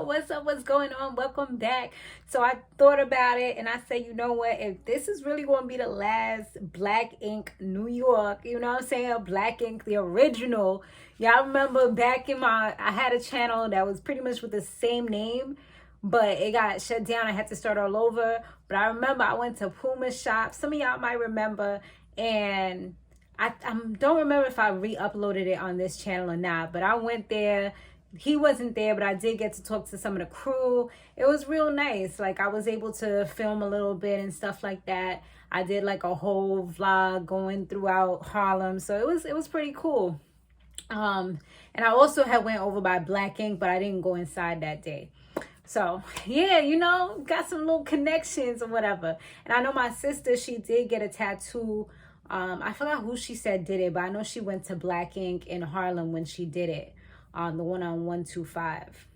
What's up? What's going on? Welcome back. So I thought about it and I said, you know what? If this is really going to be the last Black Ink New York, you know what I'm saying? Black Ink, the original. Y'all remember back in I had a channel that was pretty much with the same name, but it got shut down. I had to start all over. But I remember I went to Puma shop. Some of y'all might remember. And I don't remember if I re-uploaded it on this channel or not, but I went there. He wasn't there, but I did get to talk to some of the crew. It was real nice. Like, I was able to film a little bit and stuff like that. I did like a whole vlog going throughout Harlem, so it was pretty cool. And I also had went over by Black Ink, but I didn't go inside that day. So yeah, you know, got some little connections or whatever. And I know my sister, she did get a tattoo. I forgot who she said did it, but I know she went to Black Ink in Harlem when she did it. The one on 125.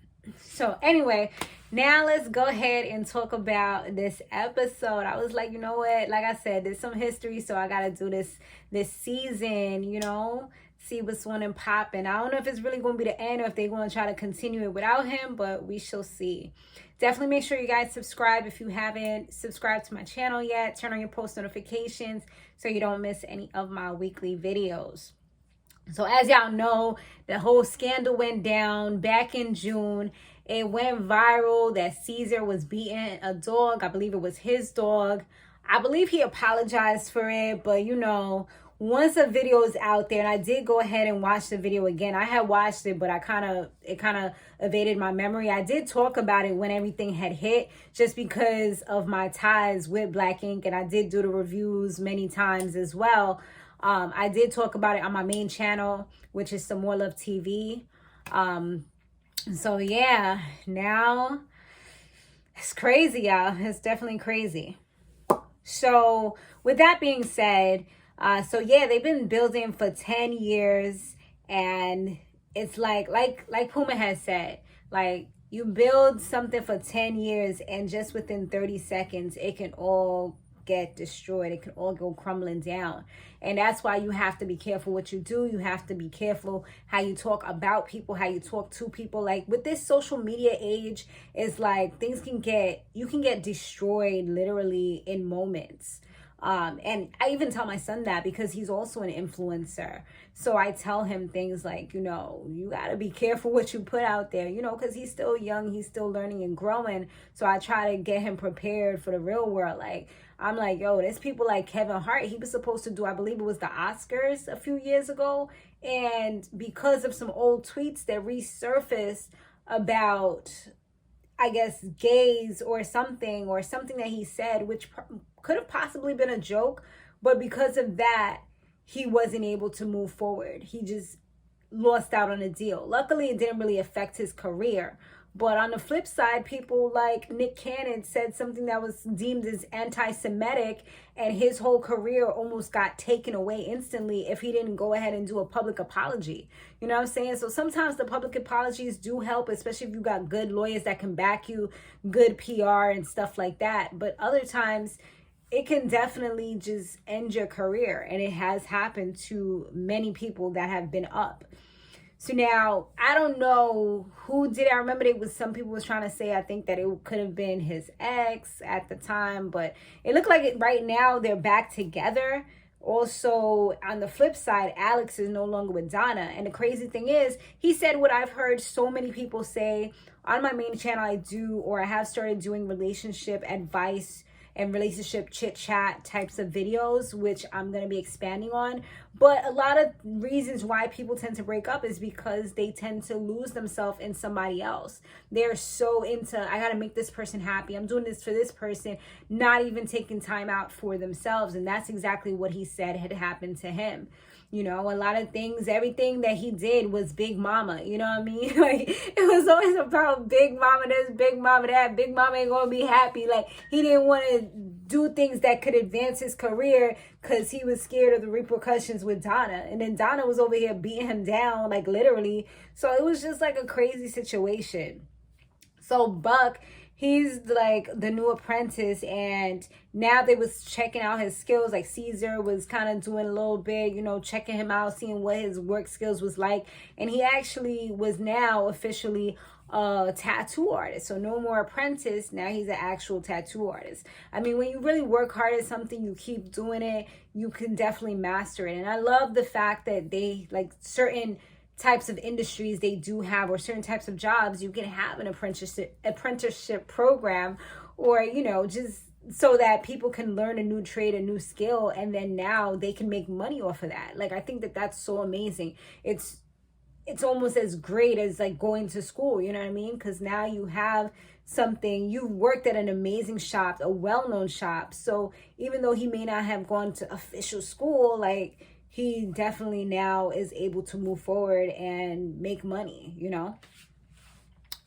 So anyway, now let's go ahead and talk about this episode. I was like, you know what? Like I said, there's some history, so I gotta do this season, you know, see what's on and popping. I don't know if it's really going to be the end or if they're going to try to continue it without him, but we shall see. Definitely make sure you guys subscribe if you haven't subscribed to my channel yet. Turn on your post notifications so you don't miss any of my weekly videos. So as y'all know, the whole scandal went down back in June. It went viral that Ceasar was beating a dog. I believe it was his dog. I believe he apologized for it, but you know, once a video is out there, and I did go ahead and watch the video again. I had watched it, but it kind of evaded my memory. I did talk about it when everything had hit, just because of my ties with Black Ink, and I did do the reviews many times as well. I did talk about it on my main channel, which is Samore Love TV. So yeah, now it's crazy, y'all. It's definitely crazy. So with that being said, so yeah, they've been building for 10 years, and it's like Puma has said, like, you build something for 10 years and just within 30 seconds, it can all get destroyed. It can all go crumbling down. And that's why you have to be careful what you do. You have to be careful how you talk about people, how you talk to people. Like, with this social media age, it's like you can get destroyed literally in moments. And I even tell my son that because he's also an influencer. So I tell him things like, you know, you got to be careful what you put out there, you know, because he's still young. He's still learning and growing. So I try to get him prepared for the real world. Like, I'm like, yo, there's people like Kevin Hart. He was supposed to do, I believe it was the Oscars a few years ago. And because of some old tweets that resurfaced about, I guess, gays or something that he said, which could have possibly been a joke, but because of that, he wasn't able to move forward. He just lost out on a deal. Luckily, it didn't really affect his career. But on the flip side, people like Nick Cannon said something that was deemed as anti-Semitic, and his whole career almost got taken away instantly if he didn't go ahead and do a public apology. You know what I'm saying? So sometimes the public apologies do help, especially if you got good lawyers that can back you, good PR and stuff like that. But other times, it can definitely just end your career. And it has happened to many people that have been up. So now, I don't know who did it. I remember some people was trying to say, I think that it could have been his ex at the time, but it looked like right now they're back together. Also, on the flip side, Alex is no longer with Donna. And the crazy thing is, he said what I've heard so many people say on my main channel. I have started doing relationship advice and relationship chit chat types of videos, which I'm going to be expanding on. But a lot of reasons why people tend to break up is because they tend to lose themselves in somebody else. They're so into, I got to make this person happy. I'm doing this for this person, not even taking time out for themselves. And that's exactly what he said had happened to him. You know, a lot of things, everything that he did was Big Mama. You know what I mean? Like, it was always about Big Mama this, Big Mama that. Big Mama ain't gonna be happy. Like, he didn't want to do things that could advance his career because he was scared of the repercussions with Donna. And then Donna was over here beating him down, like, literally. So it was just like a crazy situation. So Buck, he's like the new apprentice, and now they was checking out his skills. Like Ceasar was kind of doing a little bit, you know, checking him out, seeing what his work skills was like, and he actually was now officially a tattoo artist. So no more apprentice, now he's an actual tattoo artist. I mean, when you really work hard at something, you keep doing it, you can definitely master it. And I love the fact that they, like, certain types of industries they do have, or certain types of jobs, you can have an apprenticeship program, or, you know, just so that people can learn a new trade, a new skill, and then now they can make money off of that. Like, I think that that's so amazing. It's almost as great as like going to school, you know what I mean? Because now you have something, you've worked at an amazing shop, a well-known shop. So even though he may not have gone to official school, like, he definitely now is able to move forward and make money, you know?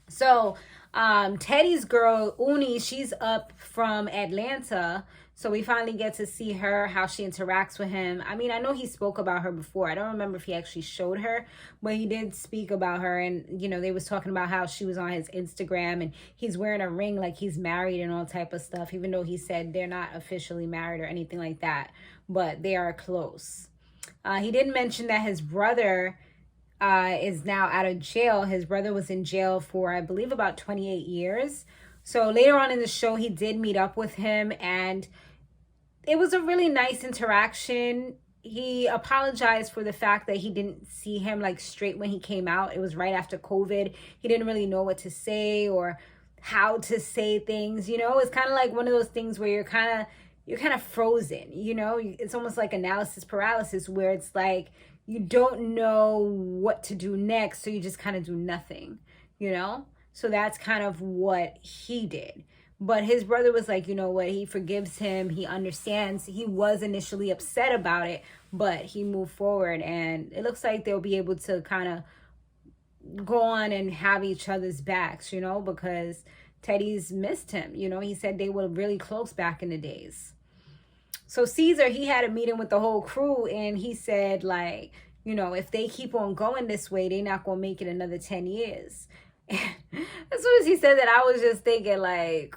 So Teddy's girl, Uni, she's up from Atlanta. So we finally get to see her, how she interacts with him. I mean, I know he spoke about her before. I don't remember if he actually showed her, but he did speak about her. And, you know, they was talking about how she was on his Instagram and he's wearing a ring like he's married and all type of stuff, even though he said they're not officially married or anything like that, but they are close. He didn't mention that his brother is now out of jail. His brother was in jail for, I believe, about 28 years. So later on in the show, he did meet up with him, and it was a really nice interaction. He apologized for the fact that he didn't see him like straight when he came out. It was right after COVID. He didn't really know what to say or how to say things. You know, it's kind of like one of those things where you're kind of frozen, you know? It's almost like analysis paralysis, where it's like you don't know what to do next, so you just kind of do nothing, you know? So that's kind of what he did. But his brother was like, you know what, he forgives him, he understands. He was initially upset about it, but he moved forward, and it looks like they'll be able to kind of go on and have each other's backs, you know, because Teddy's missed him. You know, he said they were really close back in the days. So Ceasar, he had a meeting with the whole crew, and he said, like, you know, if they keep on going this way, they're not going to make it another 10 years. As soon as he said that, I was just thinking, like,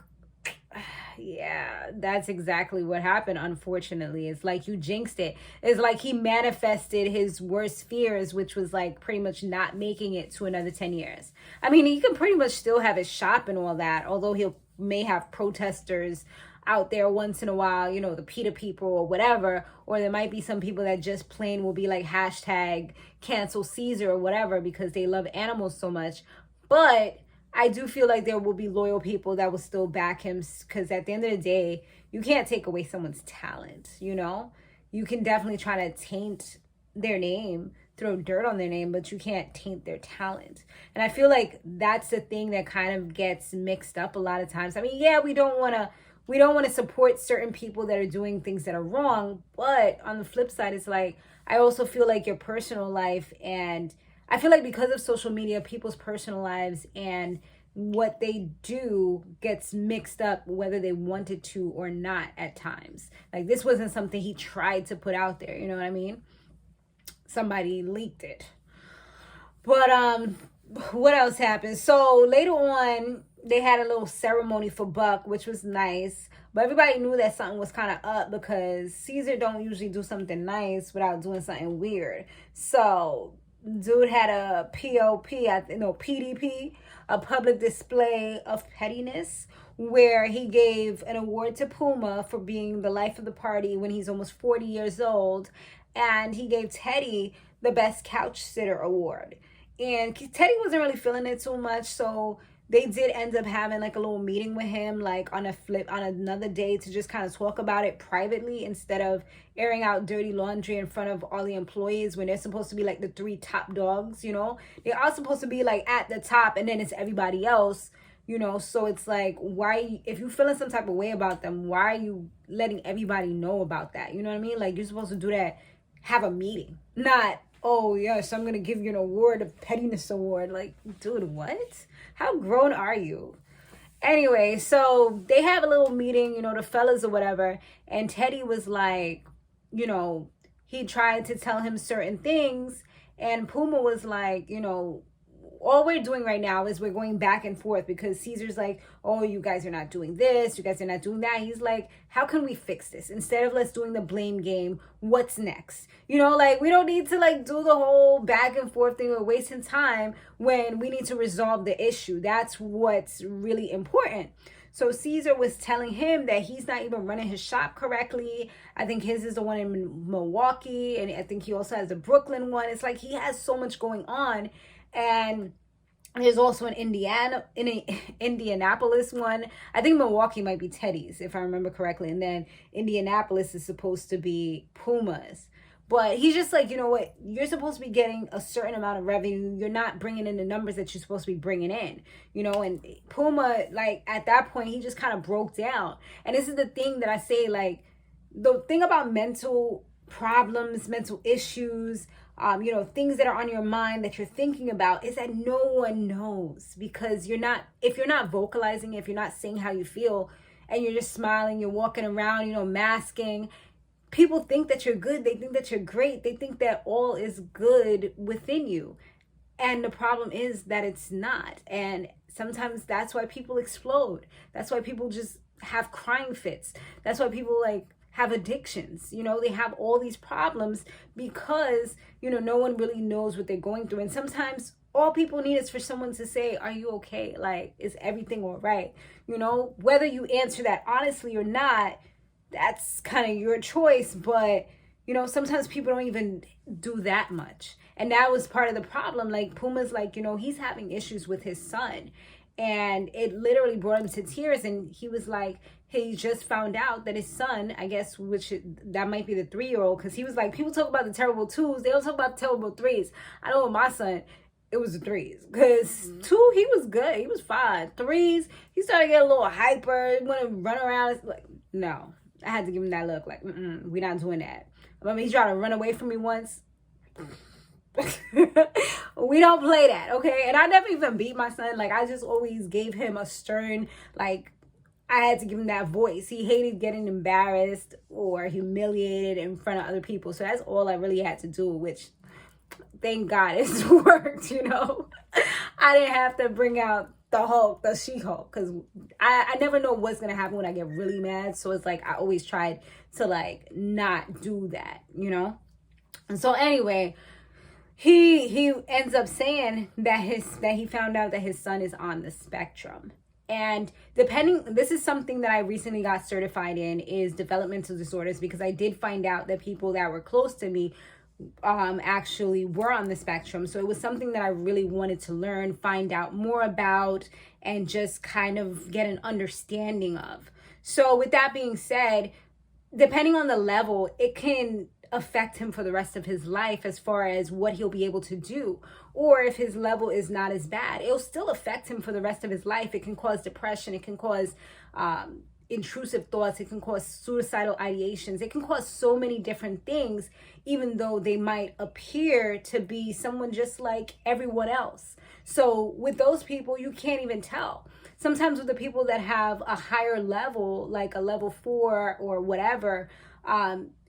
yeah, that's exactly what happened, unfortunately. It's like you jinxed it. It's like he manifested his worst fears, which was like pretty much not making it to another 10 years. I mean, he can pretty much still have his shop and all that, although he may have protesters out there once in a while, you know, the PETA people or whatever, or there might be some people that just plain will be like hashtag cancel Ceasar or whatever because they love animals so much. But I do feel like there will be loyal people that will still back him, because at the end of the day, you can't take away someone's talent, you know? You can definitely try to taint their name, throw dirt on their name, but you can't taint their talent. And I feel like that's the thing that kind of gets mixed up a lot of times. I mean, yeah, we don't want to support certain people that are doing things that are wrong, but on the flip side, it's like, I also feel like your personal life, and I feel like because of social media, people's personal lives and what they do gets mixed up whether they wanted to or not at times. Like, this wasn't something he tried to put out there, you know what I mean? Somebody leaked it. But what else happened? So later on, they had a little ceremony for Buck, which was nice. But everybody knew that something was kind of up, because Ceasar don't usually do something nice without doing something weird. So dude had a PDP, a public display of pettiness, where he gave an award to Puma for being the life of the party when he's almost 40 years old. And he gave Teddy the best couch sitter award. And Teddy wasn't really feeling it too much, so they did end up having like a little meeting with him, like on another day, to just kind of talk about it privately instead of airing out dirty laundry in front of all the employees when they're supposed to be like the 3 top dogs, you know? They are supposed to be like at the top, and then it's everybody else, you know? So it's like, why, if you're feeling some type of way about them, why are you letting everybody know about that? You know what I mean? Like, you're supposed to do that, have a meeting, not, oh yes, I'm gonna give you an award, a pettiness award. Like, dude, what? How grown are you? Anyway, so they have a little meeting, you know, the fellas or whatever, and Teddy was like, you know, he tried to tell him certain things, and Puma was like, you know, all we're doing right now is we're going back and forth because Ceasar's like, oh, you guys are not doing this, you guys are not doing that. He's like, how can we fix this? Instead of let's doing the blame game, what's next? You know, like, we don't need to like do the whole back and forth thing or wasting time when we need to resolve the issue. That's what's really important. So Ceasar was telling him that he's not even running his shop correctly. I think his is the one in Milwaukee, and I think he also has the Brooklyn one. It's like he has so much going on. And there's also an Indianapolis one. I think Milwaukee might be Teddy's, if I remember correctly. And then Indianapolis is supposed to be Puma's. But he's just like, you know what? You're supposed to be getting a certain amount of revenue. You're not bringing in the numbers that you're supposed to be bringing in, you know? And Puma, like, at that point, he just kind of broke down. And this is the thing that I say, like, the thing about mental problems, mental issues, you know, things that are on your mind that you're thinking about is that no one knows, because if you're not vocalizing, if you're not saying how you feel, and you're just smiling, you're walking around, you know, masking, people think that you're good. They think that you're great. They think that all is good within you. And the problem is that it's not. And sometimes that's why people explode. That's why people just have crying fits. That's why people like have addictions. You know, they have all these problems because, you know, no one really knows what they're going through. And sometimes all people need is for someone to say, are you okay? Like, is everything all right? You know, whether you answer that honestly or not, that's kind of your choice. But, you know, sometimes people don't even do that much. And that was part of the problem. Like, Puma's like, you know, he's having issues with his son. And it literally brought him to tears. And he was like, he just found out that his son, I guess, that might be the 3-year-old. Because he was like, people talk about the terrible 2s. They don't talk about the terrible 3s. I know with my son, it was the 3s. Because 2, he was good. He was fine. 3s, he started to get a little hyper. He want to run around. It's like, no. I had to give him that look, like, we're not doing that. I mean, he tried to run away from me once. We don't play that, okay? And I never even beat my son. Like, I just always gave him a stern, like, I had to give him that voice. He hated getting embarrassed or humiliated in front of other people. So that's all I really had to do, which, thank God, it's worked, you know? I didn't have to bring out the Hulk, the She-Hulk, because I never know what's going to happen when I get really mad. So it's like, I always tried to like not do that, you know? And so anyway, he ends up saying that he found out that his son is on the spectrum. And this is something that I recently got certified in, is developmental disorders, because I did find out that people that were close to me actually were on the spectrum. So it was something that I really wanted to learn, find out more about, and just kind of get an understanding of. So with that being said, depending on the level, it can affect him for the rest of his life as far as what he'll be able to do. Or if his level is not as bad, it'll still affect him for the rest of his life. It can cause depression. It can cause intrusive thoughts. It can cause suicidal ideations. It can cause so many different things, even though they might appear to be someone just like everyone else. So with those people, you can't even tell. Sometimes with the people that have a higher level, like a level 4 or whatever,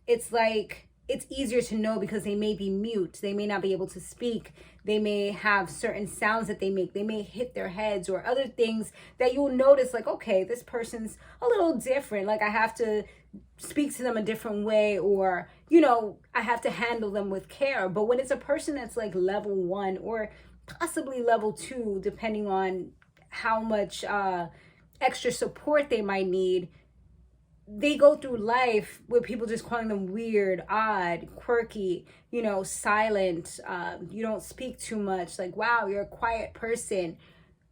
it's like, it's easier to know because they may be mute. They may not be able to speak. They may have certain sounds that they make. They may hit their heads or other things that you'll notice, like, okay, this person's a little different. Like, I have to speak to them a different way, or, you know, I have to handle them with care. But when it's a person that's like level 1 or possibly level 2, depending on how much extra support they might need, they go through life with people just calling them weird, odd, quirky, you know, silent, you don't speak too much, like, wow, you're a quiet person,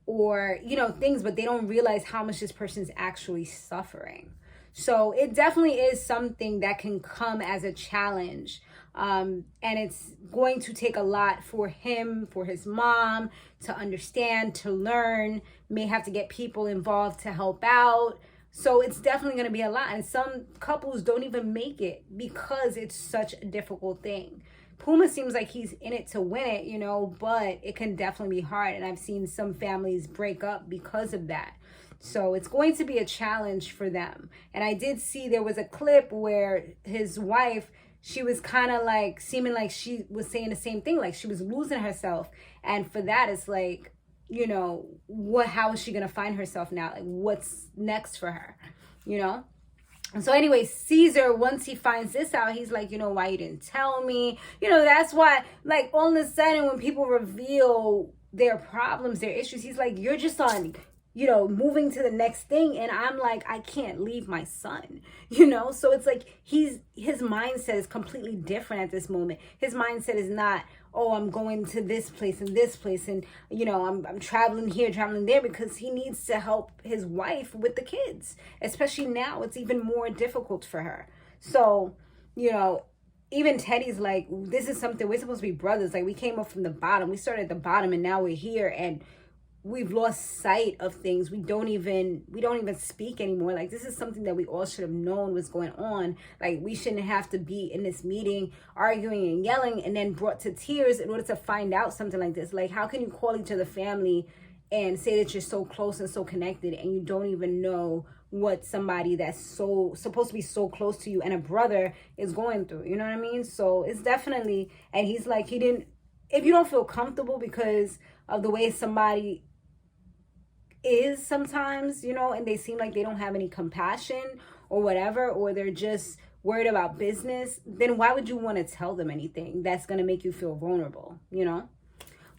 or, you know, things, but they don't realize how much this person's actually suffering. So it definitely is something that can come as a challenge. And it's going to take a lot for him, for his mom to understand, to learn, may have to get people involved to help out. So it's definitely going to be a lot. And some couples don't even make it because it's such a difficult thing. Puma seems like he's in it to win it, you know, but it can definitely be hard. And I've seen some families break up because of that. So it's going to be a challenge for them. And I did see there was a clip where his wife, she was kind of like seeming like she was saying the same thing, like she was losing herself. And for that, it's like, you know, how is she gonna find herself now? Like, what's next for her, you know? And so anyway, Ceasar, once he finds this out, he's like, you know, why you didn't tell me? You know, that's why, like, all of a sudden when people reveal their problems, their issues, he's like, you're just on, you know, moving to the next thing. And I'm like, I can't leave my son, you know? So it's like his mindset is completely different at this moment. His mindset is not, oh, I'm going to this place and this place, and, you know, I'm traveling here, traveling there, because he needs to help his wife with the kids. Especially now, it's even more difficult for her. So, you know, even Teddy's like, this is something, we're supposed to be brothers. Like, we came up from the bottom. We started at the bottom, and now we're here, and we've lost sight of things. We don't even speak anymore. Like, this is something that we all should have known was going on. Like, we shouldn't have to be in this meeting arguing and yelling and then brought to tears in order to find out something like this. Like, how can you call each other family and say that you're so close and so connected, and you don't even know what somebody that's so supposed to be so close to you and a brother is going through? You know what I mean? So it's definitely, and he's like, if you don't feel comfortable because of the way somebody is sometimes, you know, and they seem like they don't have any compassion or whatever, or they're just worried about business, then why would you want to tell them anything that's going to make you feel vulnerable, you know?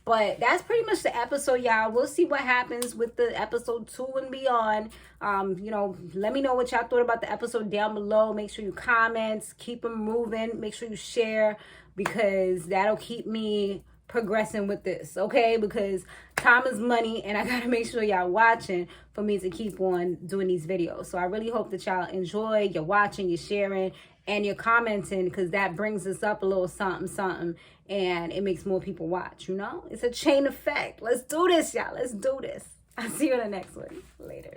But that's pretty much the episode, y'all. We'll see what happens with the episode 2 and beyond. You know, let me know what y'all thought about the episode down below. Make sure you comment, keep them moving. Make sure you share, because that'll keep me progressing with this, okay? Because time is money, and I gotta make sure y'all watching for me to keep on doing these videos. So I really hope that y'all enjoy, you're watching, you're sharing, and you're commenting, because that brings us up a little something, and it makes more people watch, you know? It's a chain effect. Let's do this, y'all. Let's do this. I'll see you in the next one. Later.